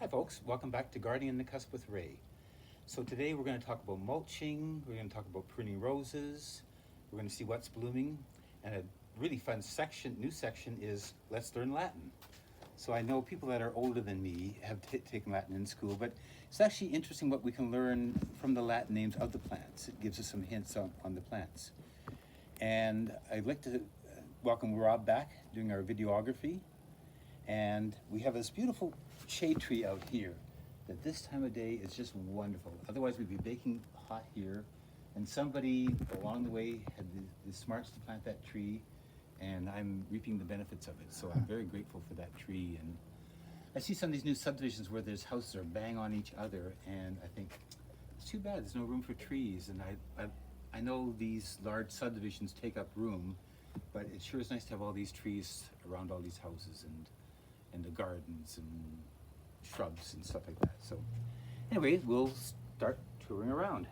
Hi folks, welcome back to Gardening in the Cusp with Ray. So today we're going to talk about mulching, we're going to talk about pruning roses, we're going to see what's blooming, and a really fun new section is Let's Learn Latin. So I know people that are older than me have taken Latin in school, but it's actually interesting what we can learn from the Latin names of the plants. It gives us some hints on the plants. And I'd like to welcome Rob back doing our videography. And we have this beautiful shade tree out here that this time of day is just wonderful. Otherwise we'd be baking hot here, and somebody along the way had the smarts to plant that tree, and I'm reaping the benefits of it. So I'm very grateful for that tree. And I see some of these new subdivisions where there's houses are bang on each other, and I think it's too bad there's no room for trees. And I know these large subdivisions take up room, but it sure is nice to have all these trees around all these houses and the gardens and shrubs and stuff like that. So anyway, we'll start touring around.